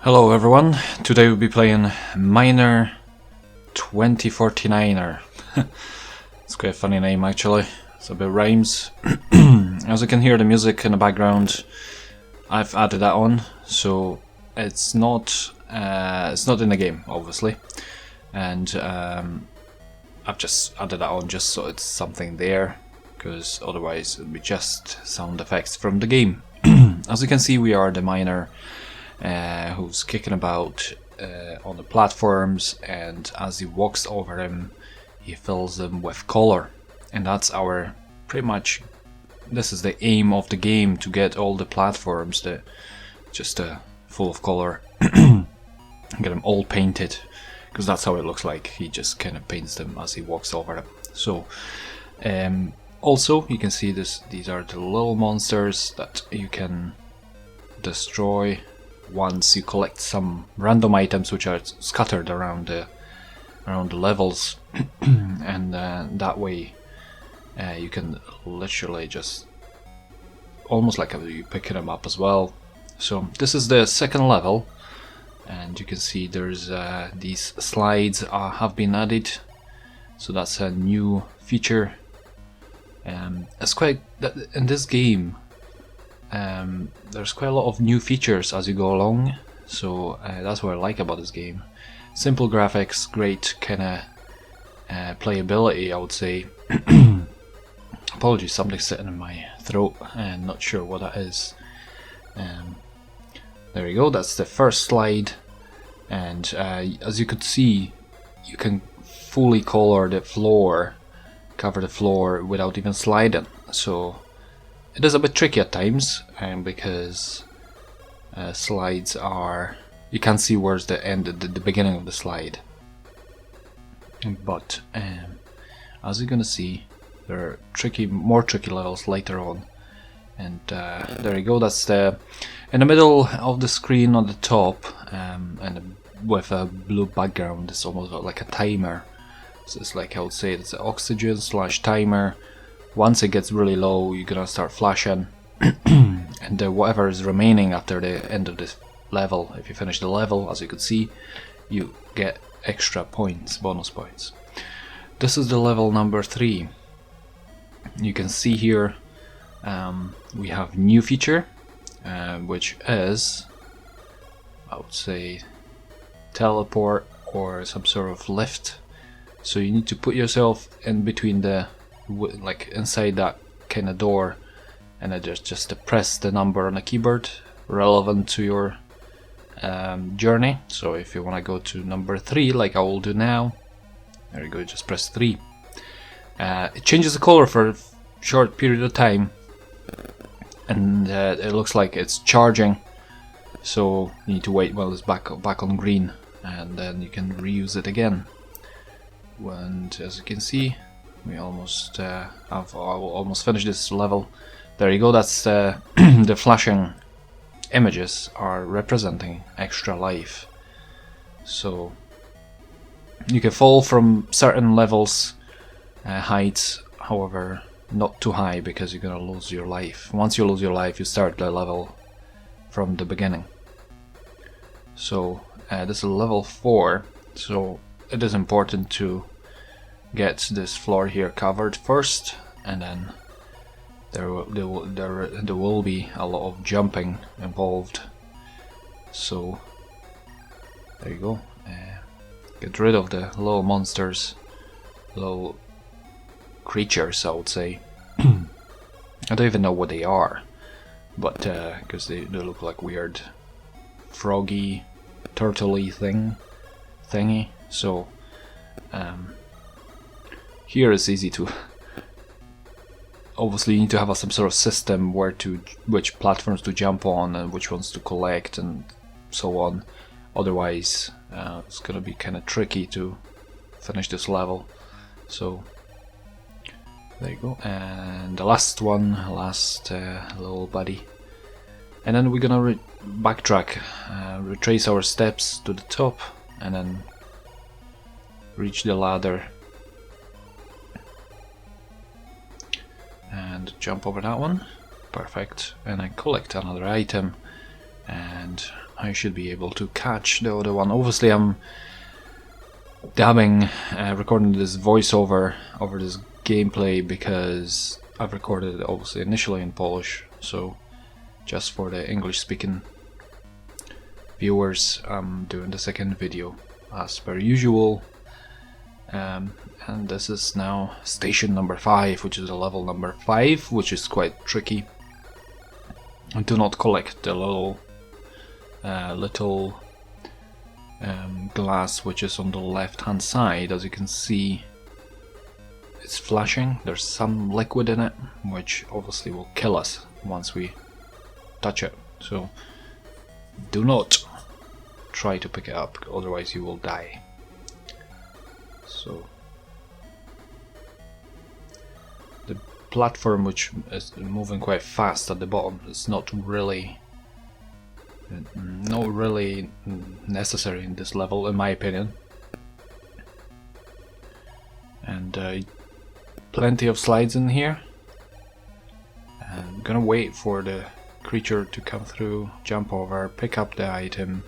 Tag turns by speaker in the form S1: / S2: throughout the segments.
S1: Hello everyone, today we'll be playing Miner 2049er. It's quite a funny name actually, it's a bit rhymes. As you can hear the music in the background, I've added that on, so it's not in the game obviously, and I've just added that on just so it's something there, because otherwise it would be just sound effects from the game. As you can see, we are the miner who's kicking about on the platforms, and as he walks over them he fills them with color, and that's our pretty much, this is the aim of the game, to get all the platforms that just full of color, get them all painted, because that's how it looks like. He just kind of paints them as he walks over them. So also you can see these are the little monsters that you can destroy once you collect some random items which are scattered around the levels. And that way you can literally just almost like you picking them up as well. So this is the second level, and you can see there's these slides have been added, so that's a new feature. It's quite in this game. There's quite a lot of new features as you go along, so that's what I like about this game. Simple graphics, great kind of playability, I would say. Apologies, something's sitting in my throat and not sure what that is. There we go, that's the first slide, and as you could see, you can fully color the floor, cover the floor without even sliding. So it is a bit tricky at times, because slides are, you can't see where's the end, the beginning of the slide. But as you're gonna see, there are more tricky levels later on. And there you go. That's the in the middle of the screen on the top, and with a blue background. It's almost like a timer. So it's like, I would say it's an oxygen / timer. Once it gets really low, you're gonna start flashing, and whatever is remaining after the end of this level, if you finish the level, as you could see, you get extra points, bonus points. This is the level number 3. You can see here we have new feature, which is, I would say, teleport or some sort of lift. So you need to put yourself in between the, like inside that kind of door, and then just to press the number on the keyboard relevant to your journey. So if you want to go to number 3, like I will do now, there you go, just press 3. It changes the color for a short period of time, and it looks like it's charging, so you need to wait while it's back on green, and then you can reuse it again. And as you can see, we almost have almost finished this level. There you go, that's the flashing images are representing extra life. So you can fall from certain levels, heights, however not too high, because you're gonna lose your life. Once you lose your life, you start the level from the beginning. So this is level 4, so it is important to get this floor here covered first, and then there will be a lot of jumping involved. So there you go. Get rid of the little monsters, little creatures, I would say. I don't even know what they are, but because they look like weird froggy, turtley thingy. So here it's easy to, obviously you need to have some sort of system which platforms to jump on and which ones to collect and so on. Otherwise it's gonna be kind of tricky to finish this level. So there you go, and the last little buddy, and then we're gonna backtrack, retrace our steps to the top, and then reach the ladder and jump over that one. Perfect. And then collect another item, and I should be able to catch the other one. Obviously I'm dabbing, recording this voiceover over this gameplay because I've recorded it obviously initially in Polish, so just for the English speaking viewers I'm doing the second video as per usual. And this is now station number 5, which is the level number 5, which is quite tricky. And do not collect the little glass which is on the left hand side. As you can see, it's flashing. There's some liquid in it which obviously will kill us once we touch it, so do not try to pick it up, otherwise you will die. So the platform, which is moving quite fast at the bottom, is not really necessary in this level, in my opinion. And plenty of slides in here. I'm gonna wait for the creature to come through, jump over, pick up the item,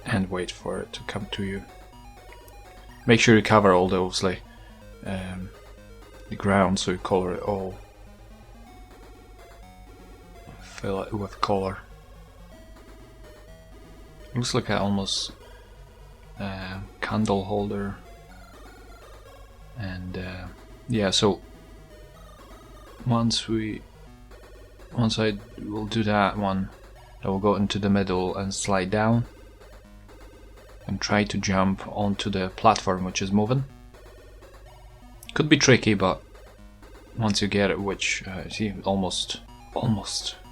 S1: and wait for it to come to you. Make sure you cover all the, obviously, the ground, so you color it all. Fill it with color. Looks like almost candle holder. And yeah, so once I will do that one, I will go into the middle and slide down and try to jump onto the platform which is moving. Could be tricky, but once you get it, which see, almost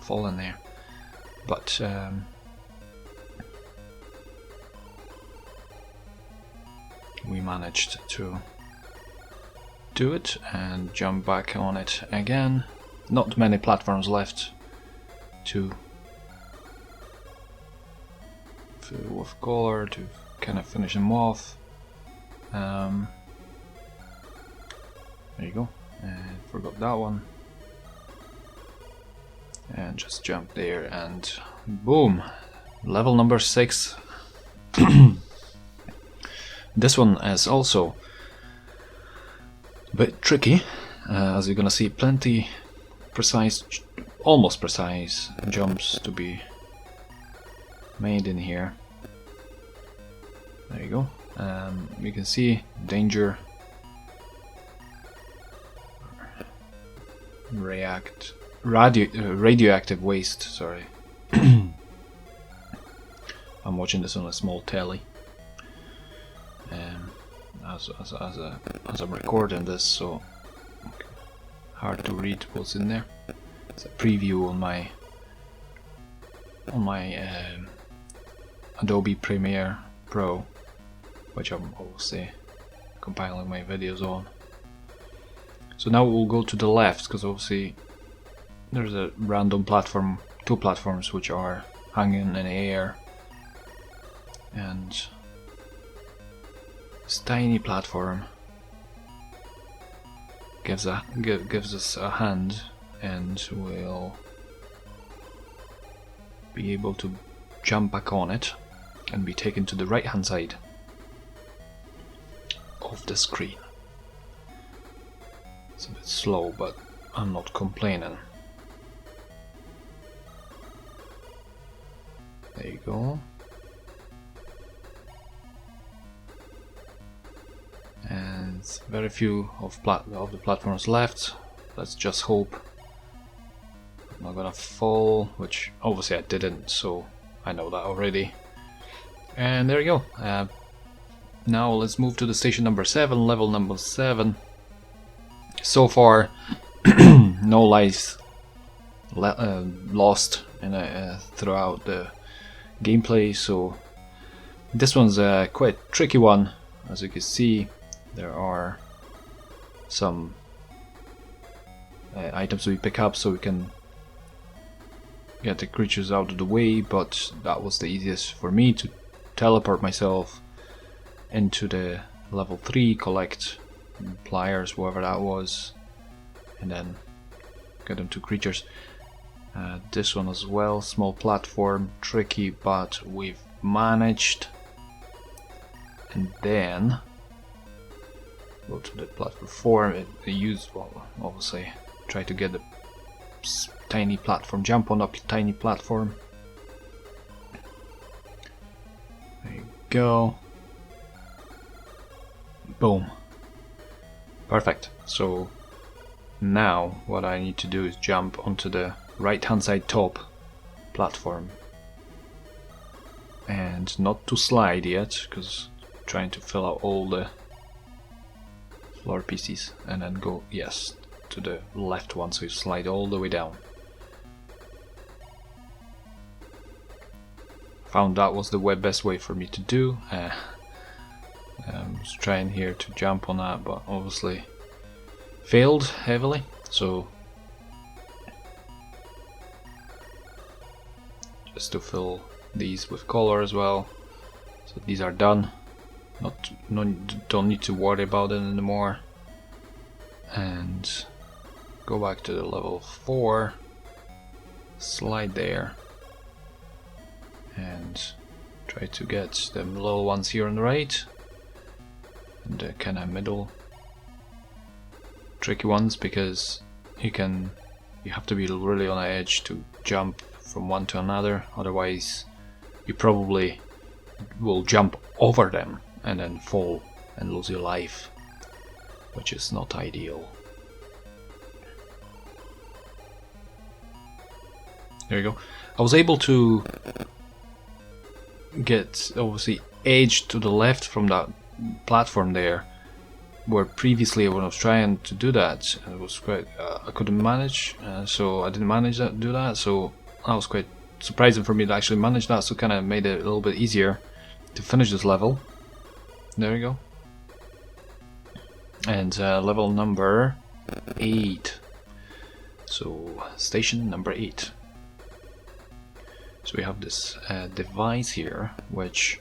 S1: fallen there, but we managed to do it and jump back on it again. Not many platforms left to fill with color to kind of finish them off. There you go. Forgot that one. And just jump there and boom! Level number 6. This one is also a bit tricky, as you're gonna see plenty precise, almost precise jumps to be made in here. There you go. You can see danger, radioactive waste. Sorry, I'm watching this on a small telly. As I'm recording this, so hard to read what's in there. It's a preview on my Adobe Premiere Pro, which I'm obviously compiling my videos on. So now we'll go to the left, because obviously there's a random platform, 2 platforms which are hanging in the air, and this tiny platform gives us a hand, and we'll be able to jump back on it and be taken to the right hand side of the screen. It's a bit slow, but I'm not complaining. There you go. And very few of the platforms left. Let's just hope I'm not gonna fall, which obviously I didn't, so I know that already. And there you go. Now let's move to the station number 7, level number 7. So far, no lives lost throughout the gameplay, so this one's a quite tricky one. As you can see, there are some items we pick up so we can get the creatures out of the way, but that was the easiest for me to teleport myself into the level 3, collect pliers, whatever that was, and then get them to creatures. This one as well, small platform, tricky, but we've managed. And then go to the platform 4. Well, obviously try to get the tiny platform, jump on a tiny platform. There you go. Boom. Perfect. So now what I need to do is jump onto the right hand side top platform, and not to slide yet, because I'm trying to fill out all the floor pieces, and then go, yes, to the left one, so you slide all the way down. Found that was the best way for me to do. I was trying here to jump on that, but obviously failed heavily, so just to fill these with color as well. So these are done. Don't need to worry about it anymore. And go back to the level 4, slide there, and try to get the little ones here on the right, and the kind of middle tricky ones, because you have to be really on the edge to jump from one to another, otherwise you probably will jump over them and then fall and lose your life, which is not ideal. There you go. I was able to get obviously edge to the left from that platform there, where previously when I was trying to do that, it was quite I couldn't manage, so I didn't manage to do that. So that was quite surprising for me to actually manage that. So kind of made it a little bit easier to finish this level. There we go. And level number 8. So station number 8. So we have this device here, which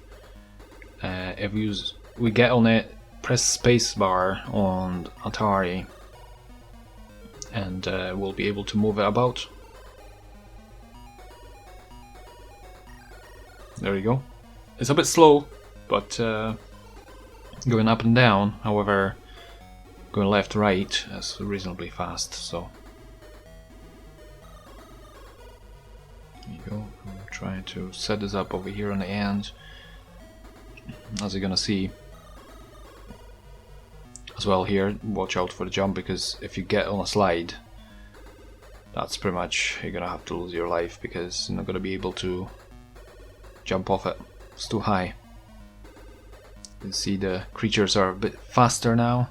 S1: if we get on it, press spacebar on Atari, and we'll be able to move it about. There you go. It's a bit slow, but going up and down. However, going left, right is reasonably fast. So there you go. I'm trying to set this up over here on the end, as you're gonna see. As well here, watch out for the jump, because if you get on a slide, that's pretty much, you're gonna have to lose your life, because you're not gonna be able to jump off it. It's too high. You can see the creatures are a bit faster now.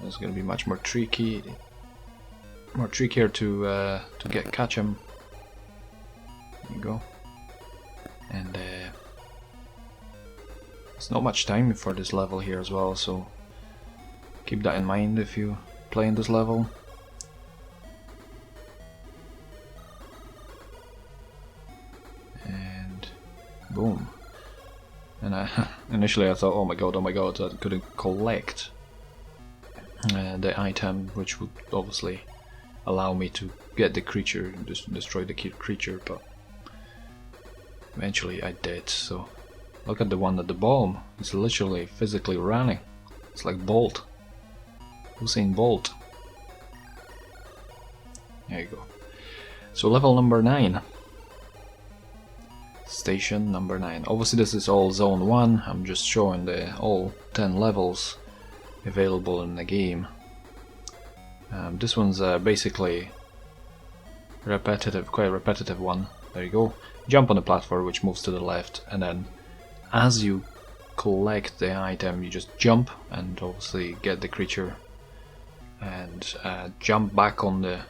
S1: It's gonna be much more trickier to catch them. There you go. And there's not much time for this level here as well, so keep that in mind if you play in this level. And boom. And initially I thought, oh my god, I couldn't collect the item, which would obviously allow me to get the creature, destroy the creature, but eventually I did. So look at the one at the bottom. It's literally physically running. It's like Bolt. Usain Bolt. There you go. So level number 9. Station number 9. Obviously this is all zone 1. I'm just showing the all 10 levels available in the game. This one's basically repetitive, quite a repetitive one. There you go. Jump on the platform, which moves to the left, and then as you collect the item, you just jump and obviously get the creature, and jump back on the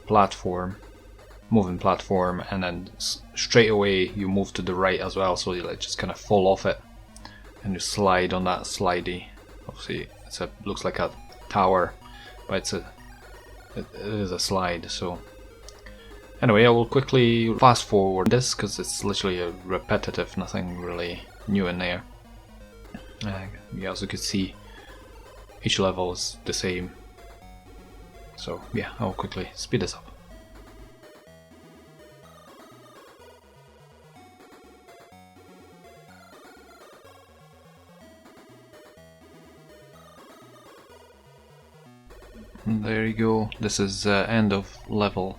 S1: platform, moving platform, and then straight away you move to the right as well, so you like just kind of fall off it and you slide on that slidey. Obviously looks like a tower, but it is a slide. So anyway, I will quickly fast forward this because it's literally a repetitive, nothing really new in there. As you can see, each level is the same. So So yeah, I'll quickly speed this up. And there you go. This is end of level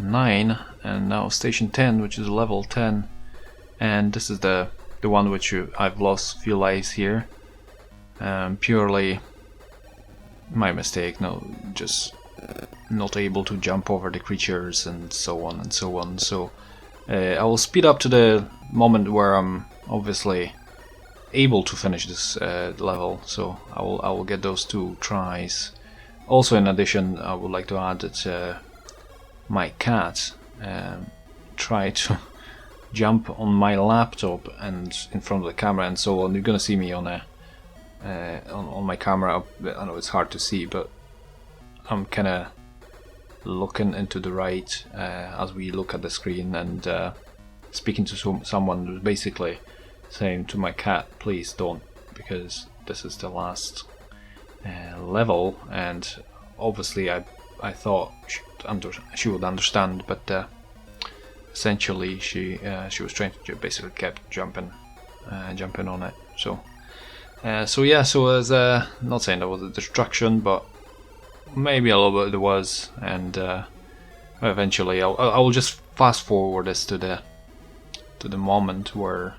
S1: 9, and now station 10, which is level 10, and this is the one which I've lost few lives here. Purely my mistake. No, just not able to jump over the creatures and so on and so on. So I will speed up to the moment where I'm obviously able to finish this level. So I will get those 2 tries. Also, in addition, I would like to add that my cat tried to jump on my laptop and in front of the camera and so on. You're gonna see me on my camera. I know it's hard to see, but I'm kind of looking into the right as we look at the screen, and speaking to someone who's basically saying to my cat, please don't, because this is the last level, and obviously I thought she would understand, but essentially she was trying to basically kept jumping on it. So yeah, so as not saying there was a distraction, but maybe a little bit there was, and eventually I will just fast forward this to the moment where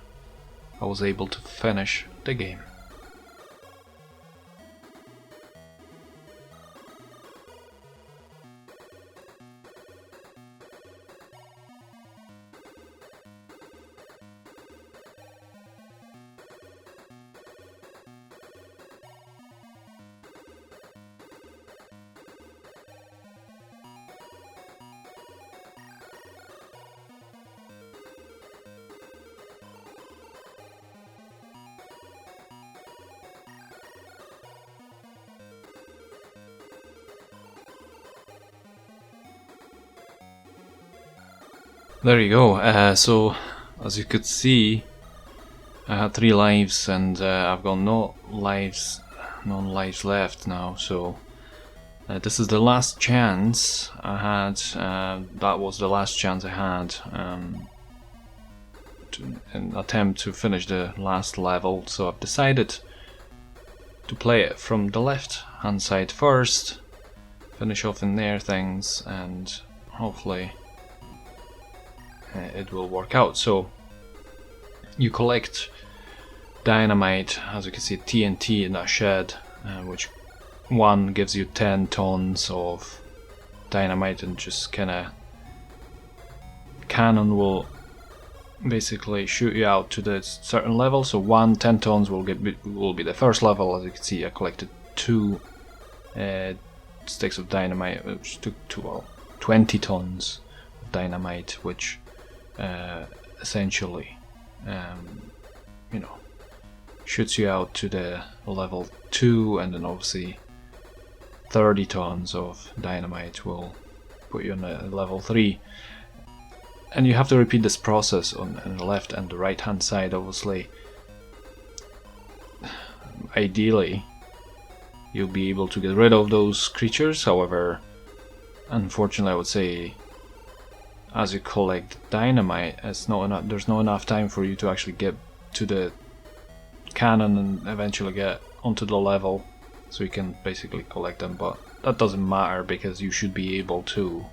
S1: I was able to finish the game. There you go. So as you could see, I had 3 lives, and I've got no lives left now. So this is the last chance I had. That was the last chance I had to an attempt to finish the last level. So I've decided to play it from the left hand side first, finish off in there things, and hopefully it will work out. So you collect dynamite, as you can see, TNT in that shed, which one gives you 10 tons of dynamite, and just kinda cannon will basically shoot you out to the certain level. So 10 tons will be the first level. As you can see, I collected 2 sticks of dynamite, which took 20 tons of dynamite, which essentially shoots you out to the level 2, and then obviously 30 tons of dynamite will put you on a level 3, and you have to repeat this process on the left and the right hand side. Obviously, ideally you'll be able to get rid of those creatures. However, unfortunately, I would say, as you collect dynamite, there's not enough time for you to actually get to the cannon and eventually get onto the level, so you can basically collect them. But that doesn't matter, because you should be able to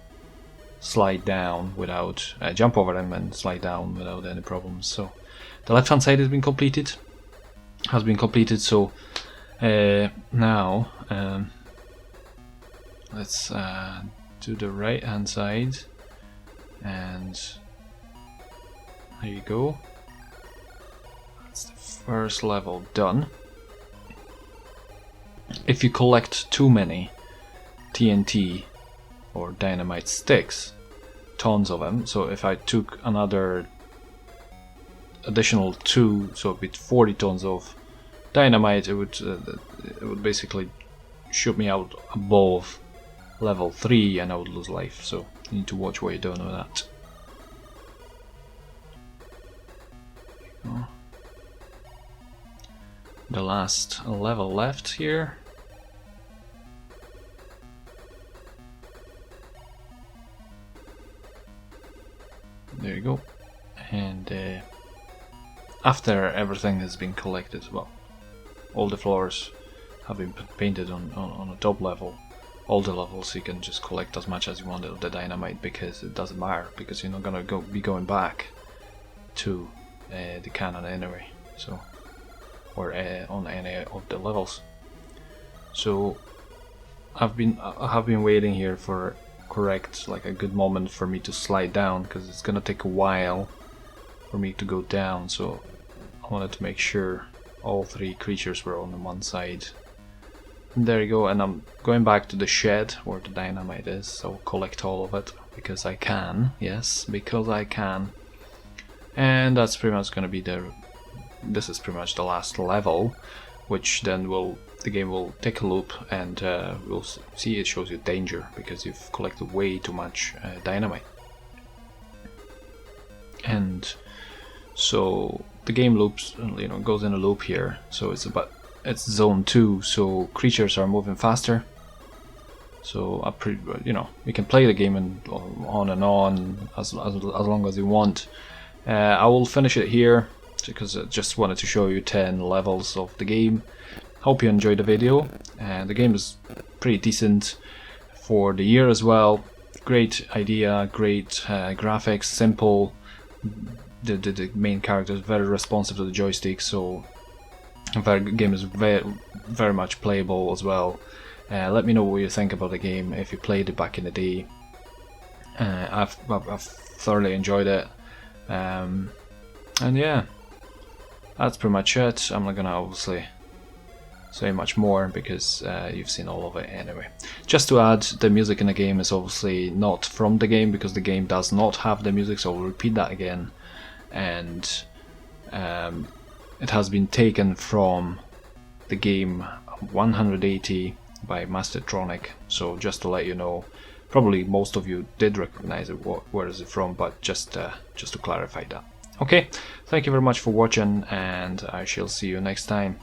S1: slide down without jump over them and slide down without any problems. So the left hand side has been completed. So now let's do the right hand side. And there you go. That's the first level done. If you collect too many TNT or dynamite sticks, tons of them, so if I took another additional 2, so it'd be 40 tons of dynamite, it would basically shoot me out above level 3, and I would lose life. So you need to watch what you're doing with that. The last level left here. there you go. And after everything has been collected, well, all the floors have been painted on the top level, all the levels, you can just collect as much as you want of the dynamite, because it doesn't matter, because you're not gonna be going back to the cannon anyway, so, or on any of the levels. So I have been waiting here for like a good moment for me to slide down, because it's gonna take a while for me to go down, so I wanted to make sure all three creatures were on the one side. And there you go, and I'm going back to the shed where the dynamite is, so I'll collect all of it because I can. Yes, because I can. And that's pretty much gonna be this is pretty much the last level, which then the game will take a loop, and we'll see it shows you danger because you've collected way too much dynamite. And so the game loops, goes in a loop here. So it's zone 2, so creatures are moving faster. So you can play the game on and on as long as you want. I will finish it here because I just wanted to show you 10 levels of the game. Hope you enjoyed the video, and the game is pretty decent for the year as well. Great idea, great graphics, simple. The main character is very responsive to the joystick, so the game is very much playable as well. Let me know what you think about the game if you played it back in the day. I've thoroughly enjoyed it, and yeah, that's pretty much it. I'm not gonna obviously say much more because you've seen all of it anyway. Just to add, the music in the game is obviously not from the game because the game does not have the music, so I'll repeat that again. And it has been taken from the game 180 by Mastertronic, so just to let you know, probably most of you did recognize it, where is it from, but just to clarify that. Okay, thank you very much for watching, and I shall see you next time.